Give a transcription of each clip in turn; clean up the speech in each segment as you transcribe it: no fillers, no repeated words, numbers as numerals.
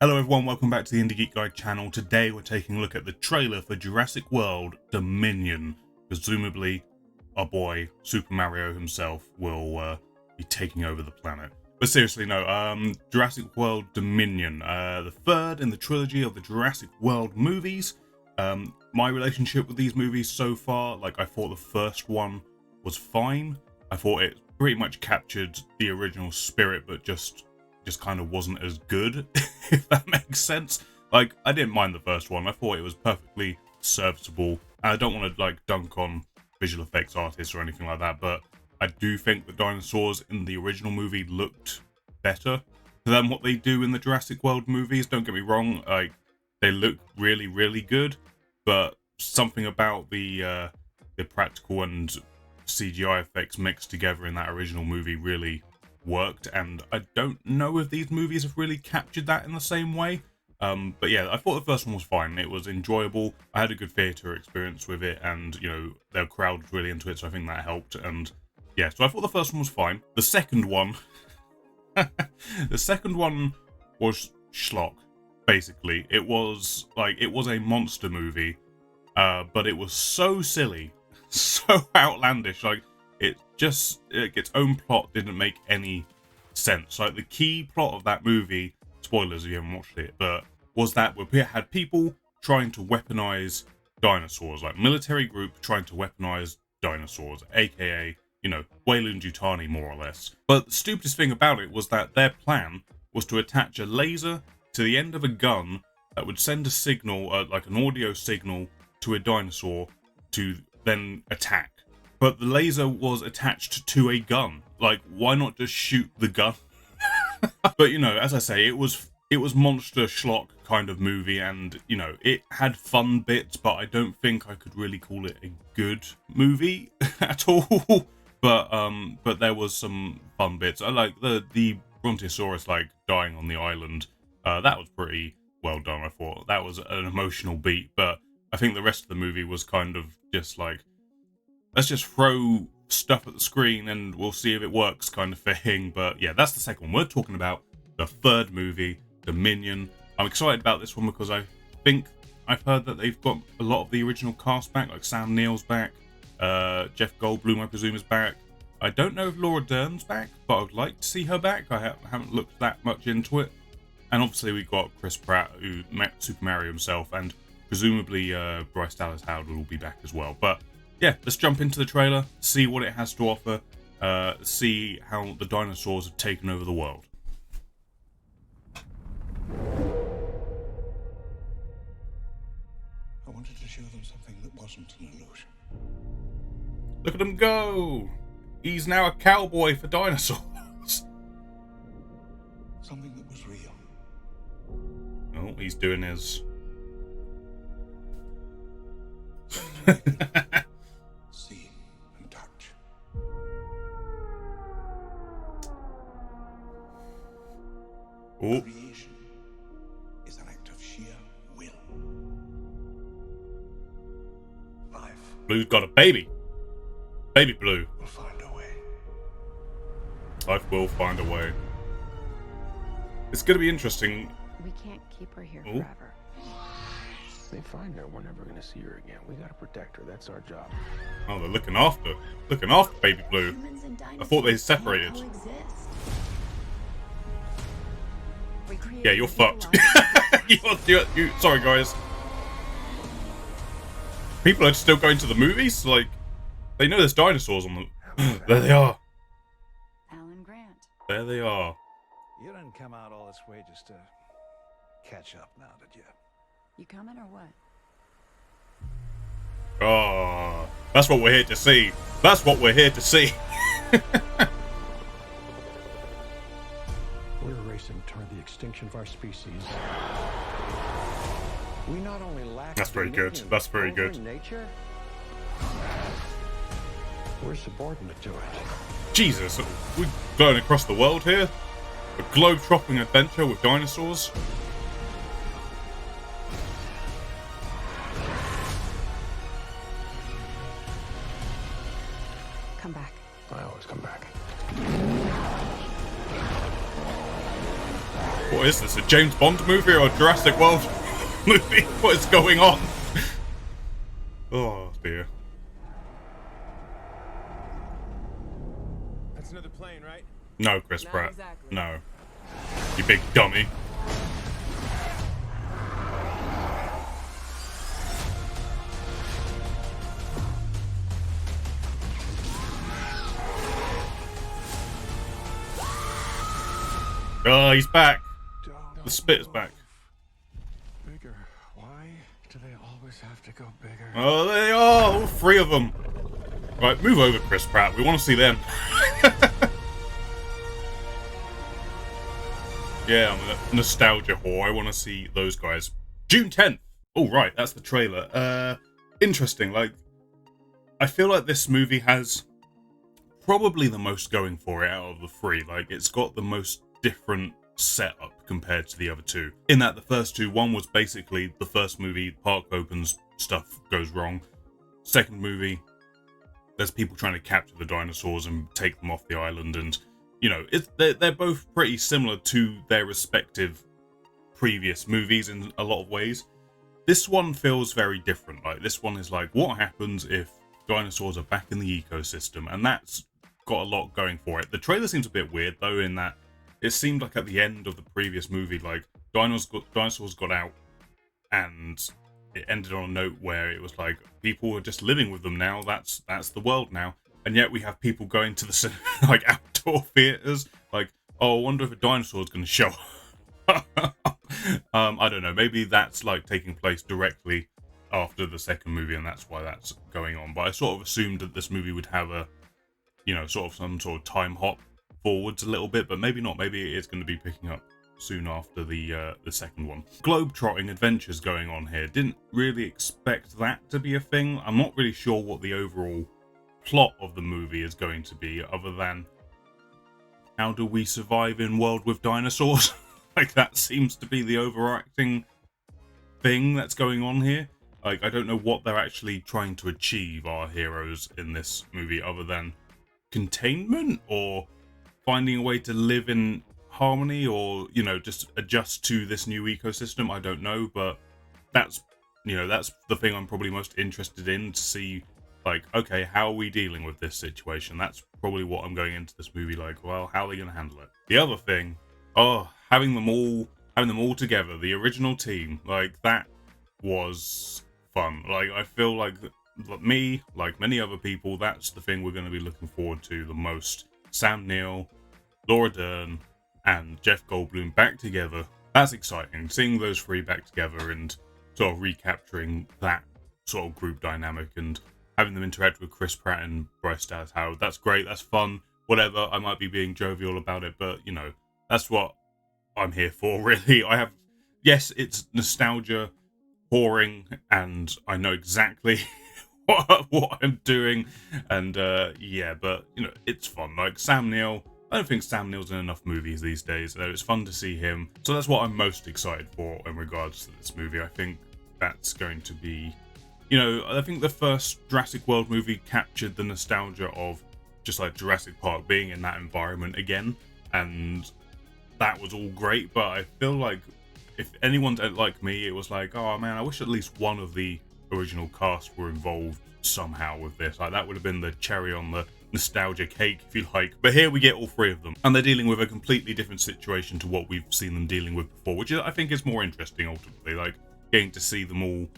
Hello everyone, welcome back to the IndieGeekGuy channel. Today we're taking a look at the trailer for Jurassic World Dominion. Presumably, our boy Super Mario himself will be taking over the planet. But seriously, no, Jurassic World Dominion, the third in the trilogy of the Jurassic World movies. My relationship with these movies so far, I thought the first one was fine. I thought it pretty much captured the original spirit, but just kind of wasn't as good, if that makes sense. I didn't mind the first one. I thought it was perfectly serviceable. I don't want to dunk on visual effects artists or anything like that, but I do think the dinosaurs in the original movie looked better than what they do in the Jurassic World movies. Don't get me wrong, they look really, really good, but something about the practical and CGI effects mixed together in that original movie really worked, and I don't know if these movies have really captured that in the same way. But yeah, I thought the first one was fine. It was enjoyable. I had a good theatre experience with it, and the crowd was really into it, so I think that helped. And yeah, so I thought the first one was fine. The second one, the second one was schlock. Basically, it was a monster movie, but it was so silly, so outlandish. Its own plot didn't make any sense. The key plot of that movie, spoilers if you haven't watched it, but was that we had people trying to weaponize dinosaurs, military group trying to weaponize dinosaurs, aka, Weyland-Yutani more or less. But the stupidest thing about it was that their plan was to attach a laser to the end of a gun that would send a signal, an audio signal, to a dinosaur to then attack. But the laser was attached to a gun. Why not just shoot the gun? But, as I say, it was monster schlock kind of movie, and, it had fun bits, but I don't think I could really call it a good movie at all. But there was some fun bits. I like the Brontosaurus, dying on the island. That was pretty well done, I thought. That was an emotional beat, but I think the rest of the movie was kind of just let's just throw stuff at the screen and we'll see if it works kind of thing. But yeah, that's the second one. We're talking about the third movie, Dominion. I'm excited about this one because I think I've heard that they've got a lot of the original cast back, Sam Neill's back, Jeff Goldblum I presume is back. I don't know if Laura Dern's back, but I would like to see her back. I haven't looked that much into it. And obviously we've got Chris Pratt, who met Super Mario himself, and presumably Bryce Dallas Howard will be back as well. But yeah, let's jump into the trailer, see what it has to offer, see how the dinosaurs have taken over the world. I wanted to show them something that wasn't an illusion. Look at him go! He's now a cowboy for dinosaurs. Something that was real. Oh, he's doing his... See and touch. Oh. Creation is an act of sheer will. Life Blue's got a baby. Baby Blue. will find a way. Life will find a way. It's going to be interesting. We can't keep her here Ooh. forever. They find her, we're never gonna see her again. We gotta protect her. That's our job. Oh, they're looking after Baby Blue. I thought they separated. Yeah, you're fucked. you sorry guys. People are still going to the movies? They know there's dinosaurs on them. There they are. Alan Grant. There they are. You didn't come out all this way just to catch up now, did you? You coming or what? Oh, that's what we're here to see. That's what we're here to see. We're racing toward the extinction of our species. We not only lack That's very good. dominion That's very over good. nature, we're subordinate to it. Jesus, we're going across the world here. A globe-trotting adventure with dinosaurs. Come back. I always come back. What is this, a James Bond movie or a Jurassic World movie? What is going on? Oh dear. That's another plane, right? No, Chris Not Pratt. exactly. No. You big dummy. Oh, he's back. The spit is back. Bigger. Why do they always have to go bigger? Oh, they are! All three of them. Right, move over, Chris Pratt. We want to see them. Yeah, I'm a nostalgia whore. I want to see those guys. June 10th. Oh, right, that's the trailer. Interesting. Like, I feel like this movie has probably the most going for it out of the three. Like, it's got the most different setup compared to the other two. In that the first two, one was basically the first movie, park opens, stuff goes wrong. Second movie, there's people trying to capture the dinosaurs and take them off the island, and you know, they're both pretty similar to their respective previous movies in a lot of ways. This one feels very different. Like, this one is like, what happens if dinosaurs are back in the ecosystem? And that's got a lot going for it. The trailer seems a bit weird though, in that it seemed like at the end of the previous movie, like dinosaurs got out, and it ended on a note where it was like people are just living with them now. That's the world now. And yet we have people going to the like outdoor theaters. Like, oh, I wonder if a dinosaur is going to show up. I don't know. Maybe that's like taking place directly after the second movie, and that's why that's going on. But I sort of assumed that this movie would have a, you know, sort of some sort of time hop forwards a little bit, but maybe not. Maybe it is going to be picking up soon after the second one. Globe-trotting adventures going on here. Didn't really expect that to be a thing. I'm not really sure what the overall plot of the movie is going to be, other than how do we survive in world with dinosaurs? Like, that seems to be the overarching thing that's going on here. Like, I don't know what they're actually trying to achieve, our heroes in this movie, other than containment or finding a way to live in harmony, or, you know, just adjust to this new ecosystem. I don't know, but that's, you know, that's the thing I'm probably most interested in, to see, like, okay, how are we dealing with this situation? That's probably what I'm going into this movie like, well, how are they going to handle it? The other thing, having them all together, the original team, like, that was fun. Like, I feel like me, like many other people, that's the thing we're going to be looking forward to the most. Sam Neill, Laura Dern, and Jeff Goldblum back together. That's exciting. Seeing those three back together and sort of recapturing that sort of group dynamic and having them interact with Chris Pratt and Bryce Dallas Howard. That's great. That's fun. Whatever. I might be being jovial about it, but, you know, that's what I'm here for, really. Yes, it's nostalgia, whoring, and I know exactly what I'm doing, and yeah, but, you know, it's fun. Like, Sam Neill, I don't think Sam Neill's in enough movies these days, so it's fun to see him. So that's what I'm most excited for in regards to this movie. I think that's going to be, you know, I think the first Jurassic World movie captured the nostalgia of just like Jurassic Park being in that environment again, and that was all great. But I feel like if anyone didn't like me, it was like, oh man, I wish at least one of the original cast were involved somehow with this. Like, that would have been the cherry on the nostalgia cake, if you like. But here we get all three of them, and they're dealing with a completely different situation to what we've seen them dealing with before, which I think is more interesting ultimately. Like, getting to see them all,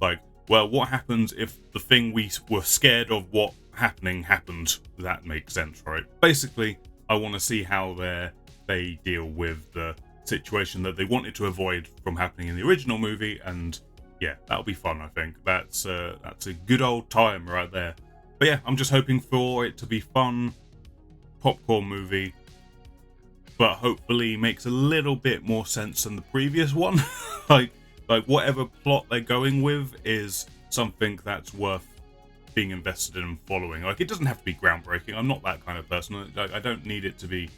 like, well, what happens if the thing we were scared of what happened? That makes sense, right? Basically, I want to see how they deal with the situation that they wanted to avoid from happening in the original movie, and yeah, that'll be fun. I think that's a good old time right there. But yeah, I'm just hoping for it to be fun, popcorn movie, but hopefully makes a little bit more sense than the previous one. like whatever plot they're going with is something that's worth being invested in and following. Like, it doesn't have to be groundbreaking. I'm not that kind of person. Like, I don't need it to be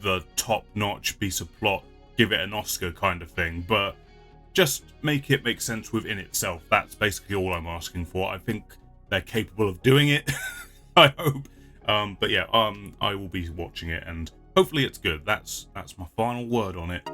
the top-notch piece of plot, give it an Oscar kind of thing, but just make it make sense within itself. That's basically all I'm asking for. I think they're capable of doing it. I hope. But yeah, I will be watching it, and hopefully it's good. That's my final word on it.